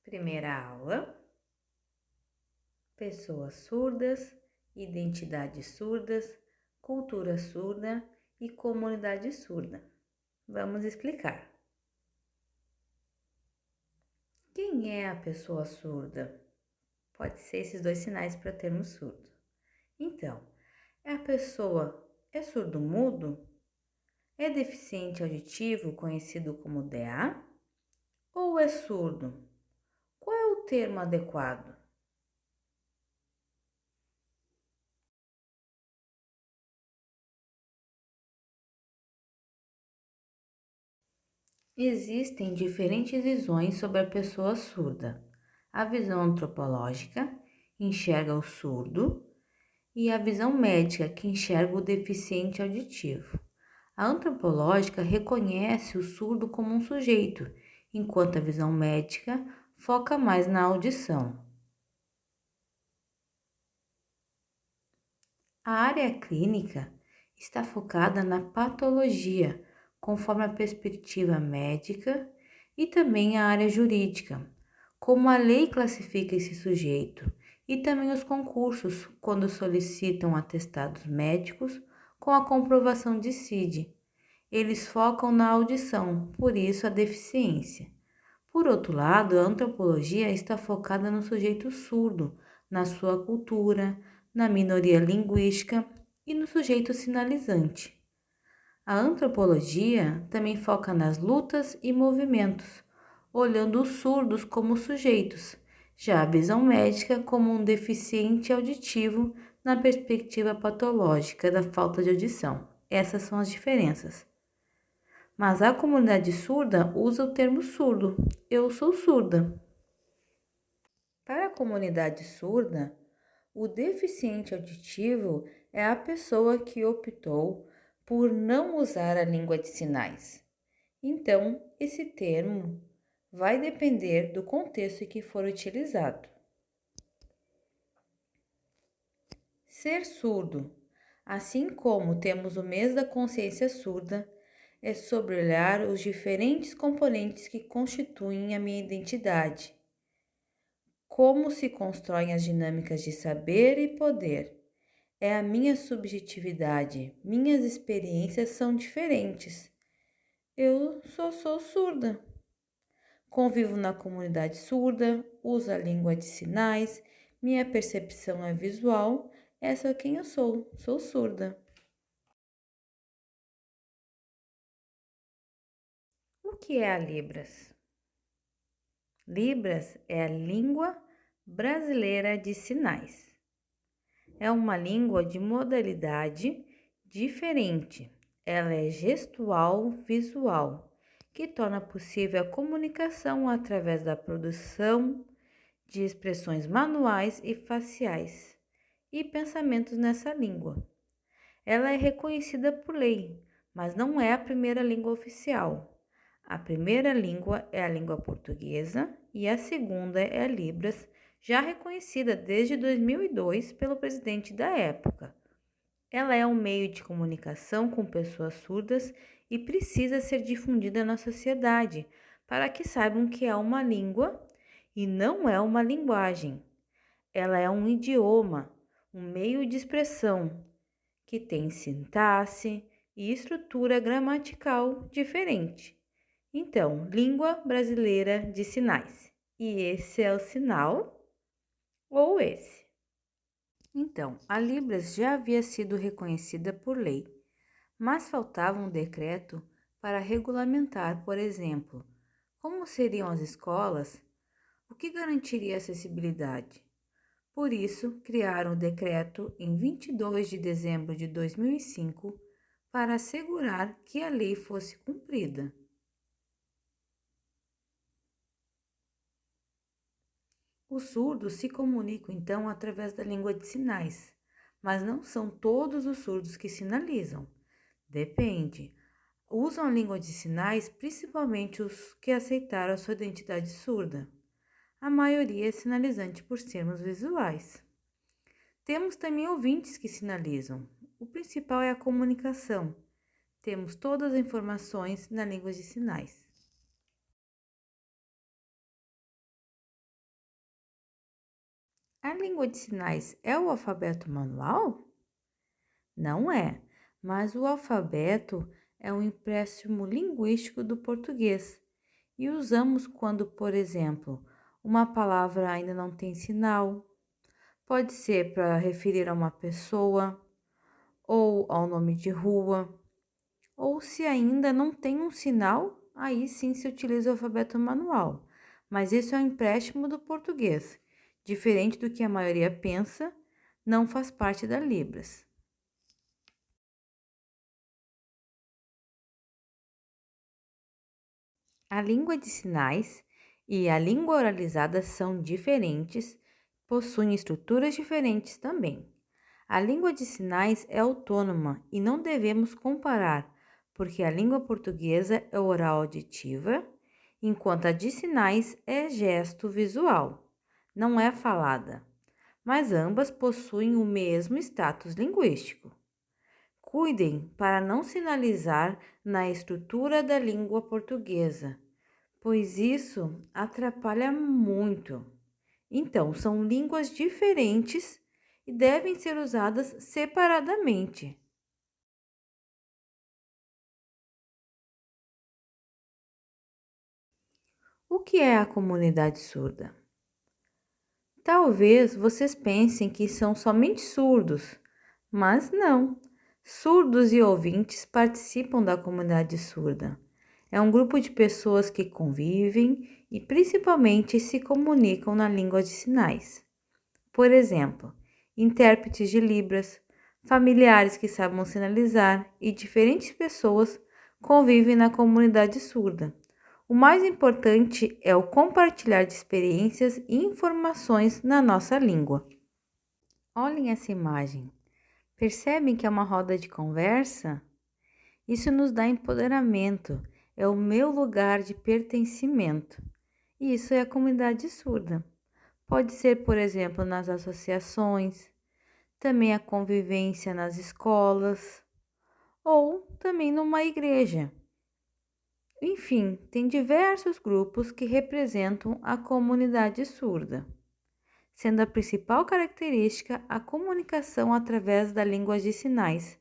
Primeira aula: pessoas surdas, identidades surdas, cultura surda e comunidade surda. Vamos explicar. Quem é a pessoa surda? Pode ser esses dois sinais para termos surdo. Então, é surdo-mudo? É deficiente auditivo, conhecido como DA? Ou é surdo? Qual é o termo adequado? Existem diferentes visões sobre a pessoa surda. A visão antropológica enxerga o surdo e a visão médica que enxerga o deficiente auditivo. A antropológica reconhece o surdo como um sujeito, enquanto a visão médica foca mais na audição. A área clínica está focada na patologia, conforme a perspectiva médica, e também a área jurídica, como a lei classifica esse sujeito, e também os concursos, quando solicitam atestados médicos com a comprovação de CID. Eles focam na audição, por isso a deficiência. Por outro lado, a antropologia está focada no sujeito surdo, na sua cultura, na minoria linguística e no sujeito sinalizante. A antropologia também foca nas lutas e movimentos, olhando os surdos como sujeitos, já a visão médica como um deficiente auditivo na perspectiva patológica da falta de audição. Essas são as diferenças. Mas a comunidade surda usa o termo surdo. Eu sou surda. Para a comunidade surda, o deficiente auditivo é a pessoa que optou por não usar a língua de sinais. Então, esse termo vai depender do contexto em que for utilizado. Ser surdo, assim como temos o mês da consciência surda, é sobre olhar os diferentes componentes que constituem a minha identidade. Como se constroem as dinâmicas de saber e poder. É a minha subjetividade, minhas experiências são diferentes. Eu sou surda. Convivo na comunidade surda, uso a língua de sinais, minha percepção é visual, essa é quem eu sou surda. O que é a Libras? Libras é a língua brasileira de sinais. É uma língua de modalidade diferente. Ela é gestual visual, que torna possível a comunicação através da produção de expressões manuais e faciais e pensamentos nessa língua. Ela é reconhecida por lei, mas não é a primeira língua oficial. A primeira língua é a língua portuguesa e a segunda é a Libras, já reconhecida desde 2002 pelo presidente da época. Ela é um meio de comunicação com pessoas surdas e precisa ser difundida na sociedade para que saibam que é uma língua e não é uma linguagem. Ela é um idioma, um meio de expressão que tem sintaxe e estrutura gramatical diferente. Então, língua brasileira de sinais. E esse é o sinal ou esse? Então, a Libras já havia sido reconhecida por lei, mas faltava um decreto para regulamentar, por exemplo, como seriam as escolas, o que garantiria a acessibilidade. Por isso, criaram o decreto em 22 de dezembro de 2005 para assegurar que a lei fosse cumprida. Os surdos se comunicam então através da língua de sinais, mas não são todos os surdos que sinalizam. Depende. Usam a língua de sinais principalmente os que aceitaram a sua identidade surda. A maioria é sinalizante por sermos visuais. Temos também ouvintes que sinalizam. O principal é a comunicação. Temos todas as informações na língua de sinais. A língua de sinais é o alfabeto manual? Não é, mas o alfabeto é um empréstimo linguístico do português e usamos quando, por exemplo, uma palavra ainda não tem sinal. Pode ser para referir a uma pessoa ou ao nome de rua, ou se ainda não tem um sinal, aí sim se utiliza o alfabeto manual. Mas isso é um empréstimo do português, diferente do que a maioria pensa, não faz parte da Libras. A língua de sinais e a língua oralizada são diferentes, possuem estruturas diferentes também. A língua de sinais é autônoma e não devemos comparar, porque a língua portuguesa é oral auditiva, enquanto a de sinais é gesto visual, não é falada, mas ambas possuem o mesmo status linguístico. Cuidem para não sinalizar na estrutura da língua portuguesa, pois isso atrapalha muito. Então, são línguas diferentes e devem ser usadas separadamente. O que é a comunidade surda? Talvez vocês pensem que são somente surdos, mas não. Surdos e ouvintes participam da comunidade surda. É um grupo de pessoas que convivem e principalmente se comunicam na língua de sinais. Por exemplo, intérpretes de Libras, familiares que sabem sinalizar e diferentes pessoas convivem na comunidade surda. O mais importante é o compartilhar de experiências e informações na nossa língua. Olhem essa imagem. Percebem que é uma roda de conversa? Isso nos dá empoderamento, é o meu lugar de pertencimento. E isso é a comunidade surda. Pode ser, por exemplo, nas associações, também a convivência nas escolas ou também numa igreja. Enfim, tem diversos grupos que representam a comunidade surda, sendo a principal característica a comunicação através da língua de sinais,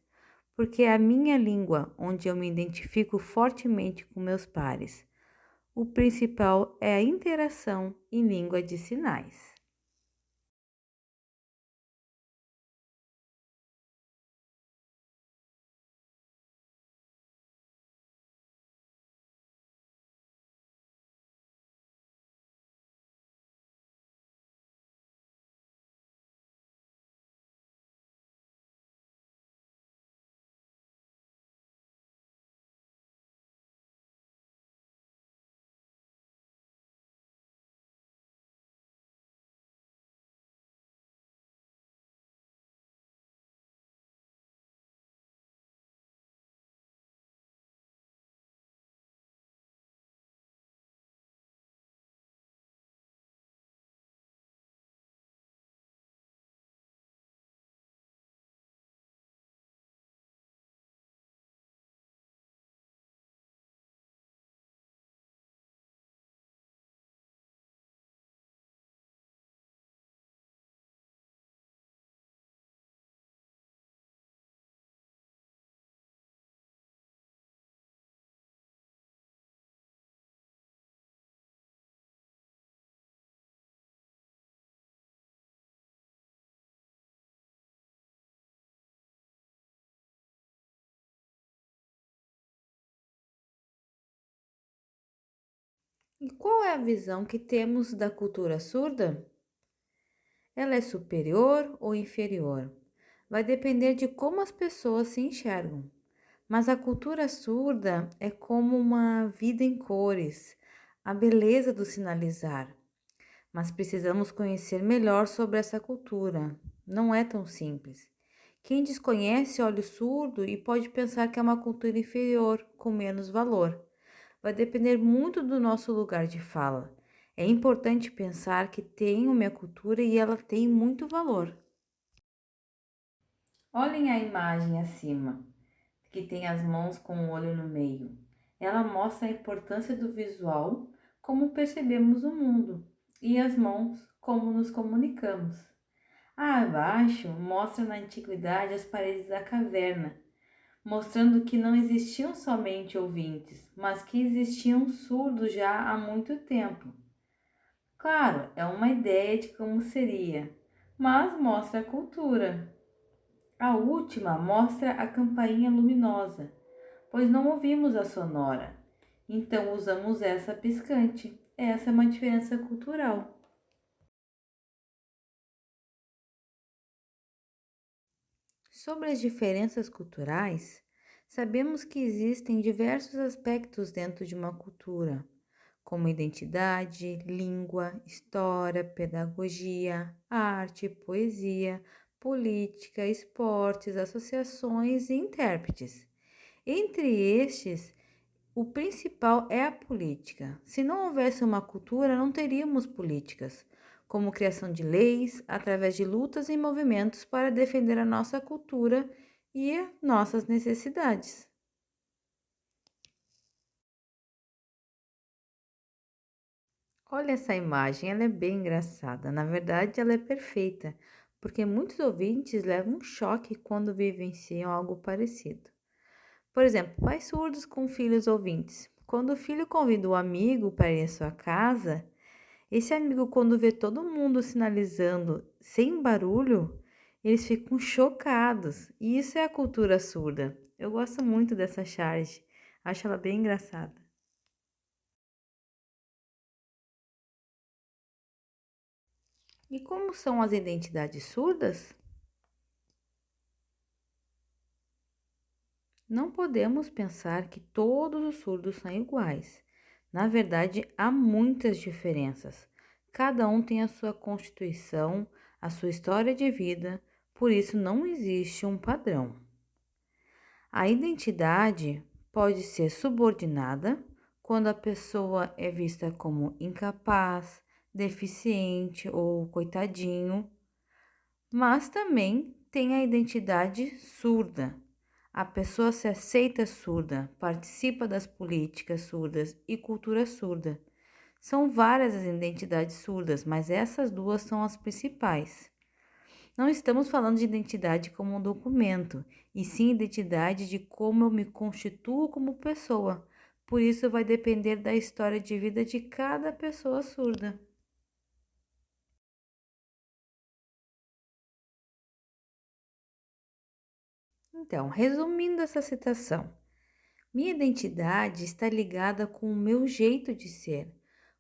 porque é a minha língua onde eu me identifico fortemente com meus pares. O principal é a interação em língua de sinais. E qual é a visão que temos da cultura surda? Ela é superior ou inferior? Vai depender de como as pessoas se enxergam. Mas a cultura surda é como uma vida em cores, a beleza do sinalizar. Mas precisamos conhecer melhor sobre essa cultura. Não é tão simples. Quem desconhece olha o surdo e pode pensar que é uma cultura inferior, com menos valor. Vai depender muito do nosso lugar de fala. É importante pensar que tenho minha cultura e ela tem muito valor. Olhem a imagem acima, que tem as mãos com o olho no meio. Ela mostra a importância do visual, como percebemos o mundo, e as mãos, como nos comunicamos. Abaixo mostra na antiguidade as paredes da caverna, mostrando que não existiam somente ouvintes, mas que existiam surdos já há muito tempo. Claro, é uma ideia de como seria, mas mostra a cultura. A última mostra a campainha luminosa, pois não ouvimos a sonora. Então usamos essa piscante. Essa é uma diferença cultural. Sobre as diferenças culturais, sabemos que existem diversos aspectos dentro de uma cultura, como identidade, língua, história, pedagogia, arte, poesia, política, esportes, associações e intérpretes. Entre estes, o principal é a política. Se não houvesse uma cultura, não teríamos políticas, como criação de leis, através de lutas e movimentos para defender a nossa cultura e nossas necessidades. Olha essa imagem, ela é bem engraçada. Na verdade, ela é perfeita, porque muitos ouvintes levam um choque quando vivenciam algo parecido. Por exemplo, pais surdos com filhos ouvintes. Quando o filho convida um amigo para ir à sua casa, esse amigo, quando vê todo mundo sinalizando sem barulho, eles ficam chocados. E isso é a cultura surda. Eu gosto muito dessa charge, acho ela bem engraçada. E como são as identidades surdas? Não podemos pensar que todos os surdos são iguais. Na verdade, há muitas diferenças. Cada um tem a sua constituição, a sua história de vida, por isso não existe um padrão. A identidade pode ser subordinada quando a pessoa é vista como incapaz, deficiente ou coitadinho, mas também tem a identidade surda. A pessoa se aceita surda, participa das políticas surdas e cultura surda. São várias as identidades surdas, mas essas duas são as principais. Não estamos falando de identidade como um documento, e sim identidade de como eu me constituo como pessoa. Por isso vai depender da história de vida de cada pessoa surda. Então, resumindo essa citação, minha identidade está ligada com o meu jeito de ser,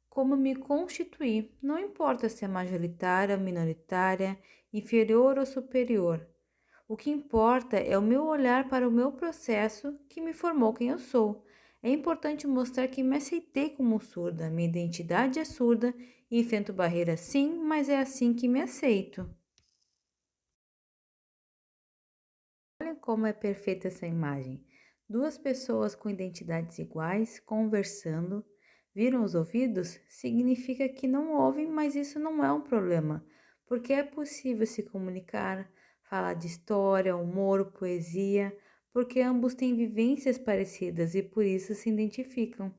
como me constituir, não importa se é majoritária, minoritária, inferior ou superior. O que importa é o meu olhar para o meu processo que me formou quem eu sou. É importante mostrar que me aceitei como surda, minha identidade é surda e enfrento barreiras sim, mas é assim que me aceito. Olha como é perfeita essa imagem. Duas pessoas com identidades iguais conversando, viram os ouvidos? Significa que não ouvem, mas isso não é um problema, porque é possível se comunicar, falar de história, humor, poesia, porque ambos têm vivências parecidas e por isso se identificam.